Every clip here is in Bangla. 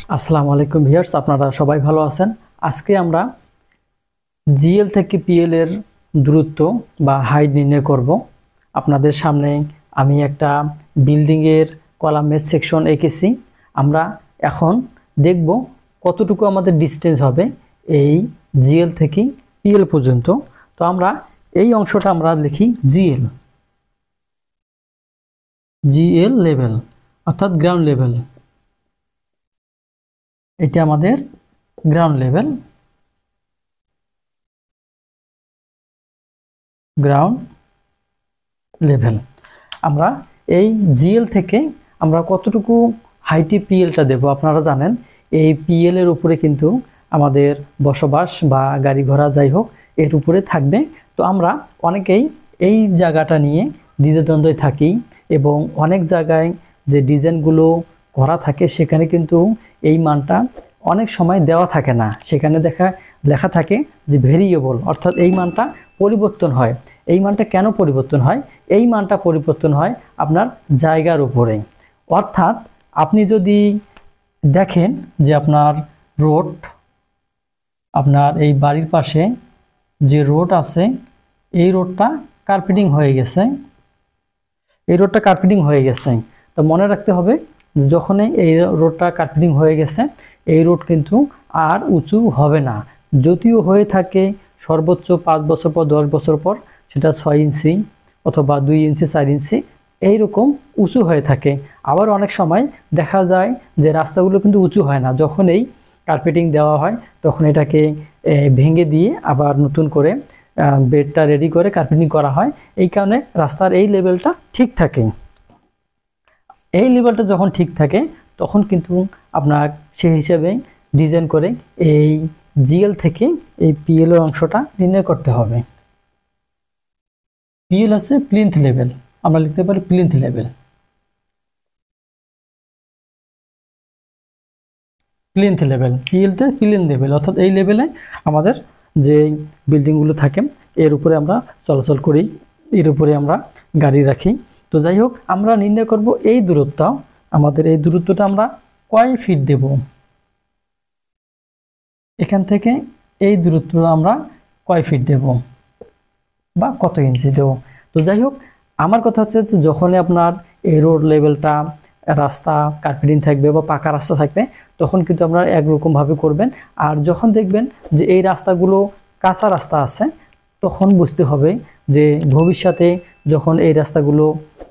আসসালামু আলাইকুম ভিউয়ার্স, আপনারা সবাই ভালো আছেন। আজকে আমরা জিএল থেকে পিএল এর দূরত্ব বা হাইট নির্ণয় করব। আপনাদের সামনে আমি একটা বিল্ডিং এর কলামের সেকশন এঁকেছি। আমরা এখন দেখব কতটুকু আমাদের ডিসটেন্স হবে এই জিএল থেকে পিএল পর্যন্ত। তো আমরা এই অংশটা আমরা লিখি জিএল, জিএল লেভেল অর্থাৎ গ্রাউন্ড লেভেল। এটা আমাদের গ্রাউন্ড লেভেল, গ্রাউন্ড লেভেল। আমরা এই জিএল থেকে আমরা কতটুকু হাইটে পিএলটা দেব। আপনারা জানেন এই পিএল এর উপরে কিন্তু আমাদের বসবাস বা গাড়ি ঘোড়া যাই হোক এর উপরে থাকবে। তো আমরা অনেকেই এই জায়গাটা নিয়ে দ্বিধাদ্বন্দ্বে থাকি এবং অনেক জায়গায় যে ডিজাইনগুলো করা থাকে সেখানে কিন্তু এই মানটা অনেক সময় দেওয়া থাকে না। সেখানে লেখা থাকে যে ভেরিয়েবল, অর্থাৎ এই মানটা পরিবর্তন হয়। এই মানটা কেন পরিবর্তন হয়? এই মানটা পরিবর্তন হয় আপনার জায়গার উপরে। অর্থাৎ আপনি যদি দেখেন যে আপনার রোড, আপনার এই বাড়ির পাশে যে রোড আছে এই রোডটা কার্পেটিং হয়ে গেছে, এই রোডটা কার্পেটিং হয়ে গেছে। তো মনে রাখতে হবে যখনই এই রোডটা কার্পেটিং হয়ে গেছে এই রোড কিন্তু আর উঁচু হবে না। যদিও হয়ে থাকে সর্বোচ্চ 5 বছর পর 10 বছর পর সেটা 6 ইঞ্চি অথবা 2 ইঞ্চি 4 ইঞ্চি এইরকম উঁচু হয়ে থাকে। আবার অনেক সময় দেখা যায় যে রাস্তাগুলো কিন্তু উঁচু হয় না। যখন এই কার্পেটিং দেওয়া হয় তখন এটাকে ভেঙে দিয়ে আবার নতুন করে বেডটা রেডি করে কার্পেটিং করা হয়। এই কারণে রাস্তার এই লেভেলটা ঠিক থাকে। এই লেভেলটা যখন ঠিক থাকে তখন কিন্তু আপনার সেই হিসাবে ডিজাইন করে এই জিএল থেকে এই পিএল এর অংশটা নির্ণয় করতে হবে। পিএল আছে প্লিন্থ লেভেল, আমরা লিখতে পারি প্লিন্থ লেভেল। প্লিন্থ লেভেল, পিএলতে প্লিন্থ লেভেল, অর্থাৎ এই লেভেলে আমাদের যে বিল্ডিংগুলো থাকে এর উপরে আমরা চলাচল করি, এর উপরে আমরা গাড়ি রাখি। তো যাই হোক, আমরা নির্ণয় করব এই দূরত্ব। আমাদের এই দূরত্বটা আমরা কয় ফিট দেব, এখান থেকে এই দূরত্ব আমরা কয় ফিট দেব বা কত ইঞ্চি দেব। তো যাই হোক, আমার কথা হচ্ছে যে যখনই আপনার এই রোড লেভেলটা রাস্তা কার্পেটিং থাকবে বা পাকা রাস্তা থাকবে তখন কিন্তু আপনারা একরকমভাবে করবেন। আর যখন দেখবেন যে এই রাস্তাগুলো কাঁচা রাস্তা আছে তখন বুঝতে হবে যে ভবিষ্যতে যখন এই রাস্তাগুলো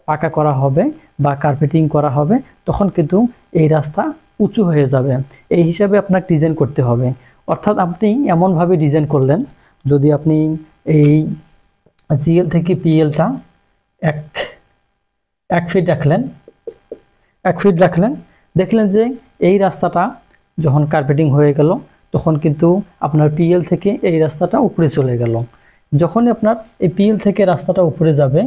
পাকা করা হবে বা কার্পেটিং করা হবে তখন কিন্তু এই রাস্তা উঁচু হয়ে যাবে। এই হিসাবে আপনাকে ডিজাইন করতে হবে। অর্থাৎ আপনি এমনভাবে ডিজাইন করলেন, যদি আপনি এই জিএল থেকে পিএলটা এক ফিট রাখলেন, 1 ফিট রাখলেন, দেখলেন যে এই রাস্তাটা যখন কার্পেটিং হয়ে গেল তখন কিন্তু আপনার পিএল থেকে এই রাস্তাটা উপরে চলে গেল। যখনই আপনার এই পিএল থেকে রাস্তাটা উপরে যাবে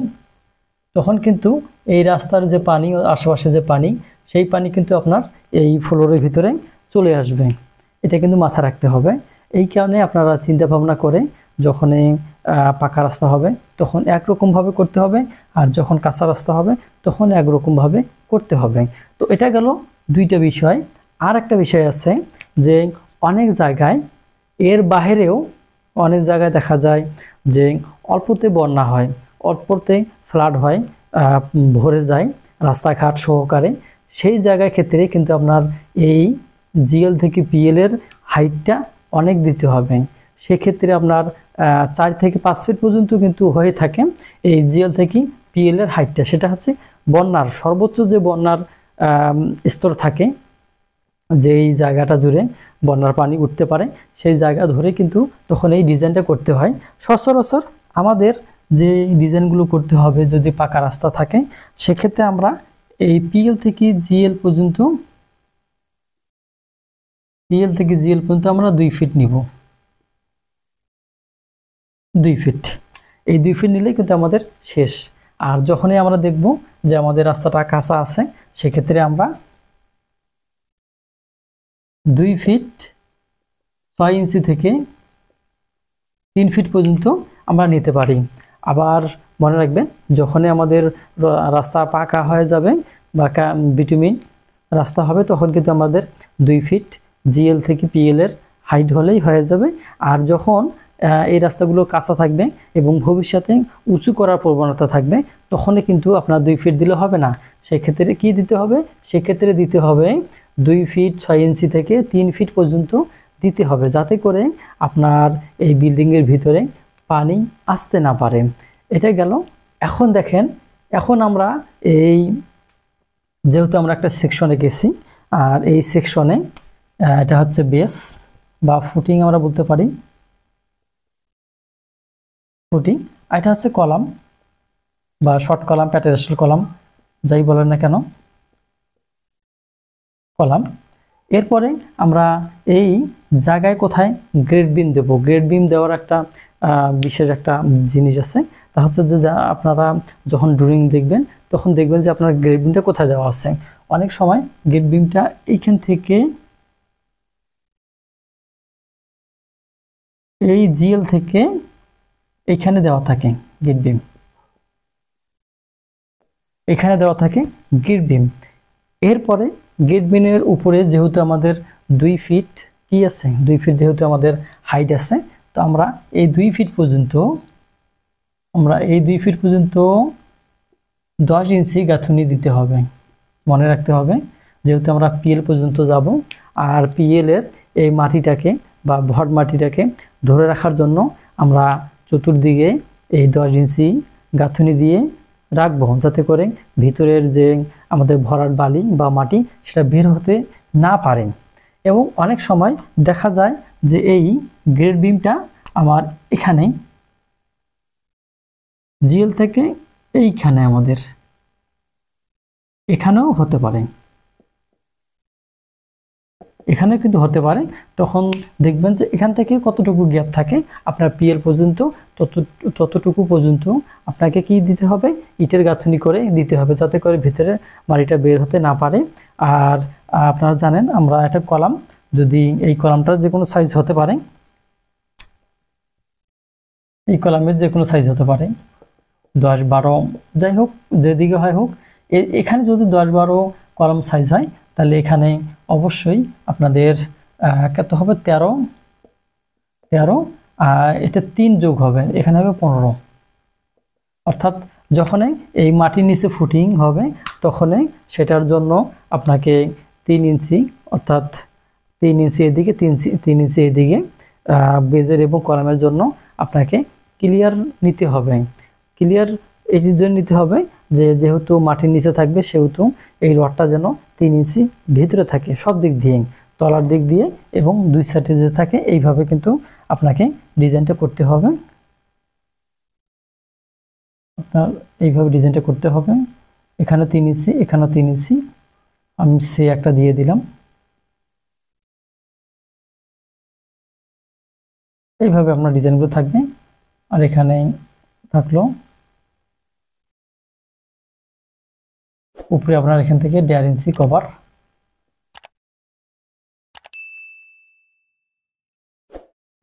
তখন কিন্তু এই রাস্তার যে পানি, আশেপাশে যে পানি, সেই পানি কিন্তু আপনার এই ফ্লোরের ভিতরে চলে আসবে। এটা কিন্তু মাথায় রাখতে হবে। এই কারণে আপনারা চিন্তা ভাবনা করে যখনই পাকা রাস্তা হবে তখন একরকমভাবে করতে হবে, আর যখন কাঁচা রাস্তা হবে তখন একরকমভাবে করতে হবে। তো এটা গেল দুইটা বিষয়। আর একটা বিষয় আছে যে অনেক জায়গায় এর বাহিরেও অনেক জায়গায় দেখা যায় যে অল্পতে বন্যা হয়, অল্পতে ফ্লাড হয়, ভরে যায় রাস্তাঘাট সহকারে। সেই জায়গার ক্ষেত্রে কিন্তু আপনার এই জিএল থেকে পিএল এর হাইটটা অনেক দিতে হবে। সেক্ষেত্রে আপনার 4 থেকে 5 ফিট পর্যন্ত কিন্তু হয়ে থাকে এই জিএল থেকে পিএল এর হাইটটা। সেটা হচ্ছে বন্যার সর্বোচ্চ যে বন্যার স্তর থাকে, যেই জায়গাটা জুড়ে বন্যার পানি উঠতে পারে সেই জায়গা ধরে কিন্তু তখন এই ডিজাইনটা করতে হয়। সচরাচর আমাদের যে ডিজাইনগুলো করতে হবে যদি পাকা রাস্তা থাকে সেক্ষেত্রে আমরা এই পিএল থেকে জিএল পর্যন্ত আমরা 2 ফিট নিব। 2 ফিট, এই 2 ফিট নিলে কিন্তু আমাদের শেষ। আর যখনই আমরা দেখব যে আমাদের রাস্তাটা কাঁচা আছে সেক্ষেত্রে আমরা 2 ফিট 6 ইঞ্চি থেকে 3 ফিট পর্যন্ত আমরা নিতে পারি। আবার মনে রাখবেন যখনই আমাদের রাস্তা পাকা হয়ে যাবে বা বিটুমিন রাস্তা হবে তখন কিন্তু আমাদের 2 ফিট জিএল থেকে পিএল এর হাইট হলেই হয়ে যাবে। আর যখন এই রাস্তাগুলো কাঁচা থাকবে এবং ভবিষ্যতে উঁচু করার প্রবণতা থাকবে তখনই কিন্তু আপনার 2 ফিট দিলে হবে না। সেক্ষেত্রে কি দিতে হবে? সেক্ষেত্রে দিতে হবে 2 ফিট 6 ইঞ্চি থেকে 3 ফিট পর্যন্ত দিতে হবে, যাতে করে আপনার এই বিল্ডিংয়ের ভিতরে পানি আসতে না পারে। এটা গেল। এখন দেখেন, এখন আমরা এই যেহেতু আমরা একটা সেকশনে গেছি, আর এই সেকশনে এটা হচ্ছে বেস বা ফুটিং আমরা বলতে পারি, ফুটিং। এটা হচ্ছে কলাম বা শর্ট কলাম, প্যাটেরাস্টাল কলাম, যাই বলেন না কেন, কলাম। এরপরে আমরা এই জায়গায় কোথায় গ্রেড বিম দেব? গ্রেড বিম দেওয়ার একটা বিশেষ একটা জিনিস আছে, তা হচ্ছে যে আপনারা যখন ড্রয়িং দেখবেন তখন দেখবেন যে আপনার গ্রেড বিমটা কোথায় দেওয়া আছে। অনেক সময় গ্রেড বিমটা এইখান থেকে এই জিএল থেকে এখানে দেওয়া থাকে গ্রেড বিম, এখানে দেওয়া থাকে গ্রেড বিম। এরপরে গ্রেড বিমের উপরে যেহেতু আমাদের 2 ফিট কি আছে, 2 ফিট যেহেতু আমাদের হাইট আছে, তো আমরা এই 2 ফিট পর্যন্ত 10 ইঞ্চি গাঁথুনি দিতে হবে। মনে রাখতে হবে, যেহেতু আমরা পিএল পর্যন্ত যাব, আর পিএল এর এই মাটিটাকে বা ভর মাটিটাকে ধরে রাখার জন্য আমরা চতুর্দিকে এই 10 ইঞ্চি গাঁথুনি দিয়ে রাখবো, যাতে করে ভিতরের যে আমাদের ভরাট বালি বা মাটি সেটা বের হতে না পারে। এবং অনেক সময় দেখা যায় যে এই গ্রেড বিমটা আমার এখানে জিএল থেকে এইখানে আমাদের এখানেও হতে পারে, এখানে কিন্তু হতে পারে। তখন দেখবেন যে এখান থেকে কতটুকু গ্যাপ থাকে আপনার পিএল পর্যন্ত, ততটুকু পর্যন্ত আপনাকে কি দিতে হবে? ইটের গাঁথুনি করে দিতে হবে, যাতে করে ভিতরে মাটিটা বের হতে না পারে। আর আপনারা জানেন আমরা একটা কলাম, যদি এই কলামটার যে কোনো সাইজ হতে পারে, এই কলামের যে কোনো সাইজ হতে পারে, 10-12 যাই হোক, যেদিকে হয় হোক। এখানে যদি 10-12 কলাম সাইজ হয়, তাহলে এখানে অবশ্যই আপনাদের কত হবে? 13, এটা 3 যোগ হবে, এখানে হবে 15। অর্থাৎ যখনই এই মাটির নিচে ফুটিং হবে তখনই সেটার জন্য আপনাকে 3 ইঞ্চি, অর্থাৎ 3 ইঞ্চি এদিকে, 3 ইঞ্চি এদিকে বেজের এবং কলামের জন্য আপনাকে ক্লিয়ার নিতে হবে। ক্লিয়ার এটির জন্য নিতে হবে যে যেহেতু মাটির নিচে থাকবে, সেহেতু এই রডটা যেন 3 ইঞ্চি ভিতরে থাকে সব দিক দিয়ে, তলার দিক দিয়ে এবং 2 সাইডে যে থাকে, এইভাবে কিন্তু আপনাকে ডিজাইনটা করতে হবে। আপনার এইভাবে ডিজাইনটা করতে হবে। এখানে 3 ইঞ্চি, এখানেও 3 ইঞ্চি, আমি সে একটা দিয়ে দিলাম। এইভাবে আপনার ডিজাইনগুলো থাকবে। আর এখানে থাকলো উপরে আপনার এখান থেকে 1.5 ইঞ্চি কভার,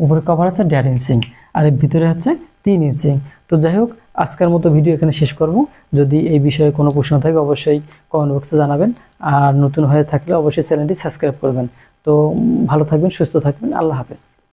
উপরে কভার আছে 1.5 ইঞ্চি, আর এর ভিতরে হচ্ছে 3 ইঞ্চি। তো যাই হোক, আজকের মতো ভিডিও এখানে শেষ করব। যদি এই বিষয়ে কোনো প্রশ্ন থাকে অবশ্যই কমেন্ট বক্সে জানাবেন, আর নতুন হয়ে থাকলে অবশ্যই চ্যানেলটি সাবস্ক্রাইব করবেন। তো ভালো থাকবেন, সুস্থ থাকবেন, আল্লাহ হাফেজ।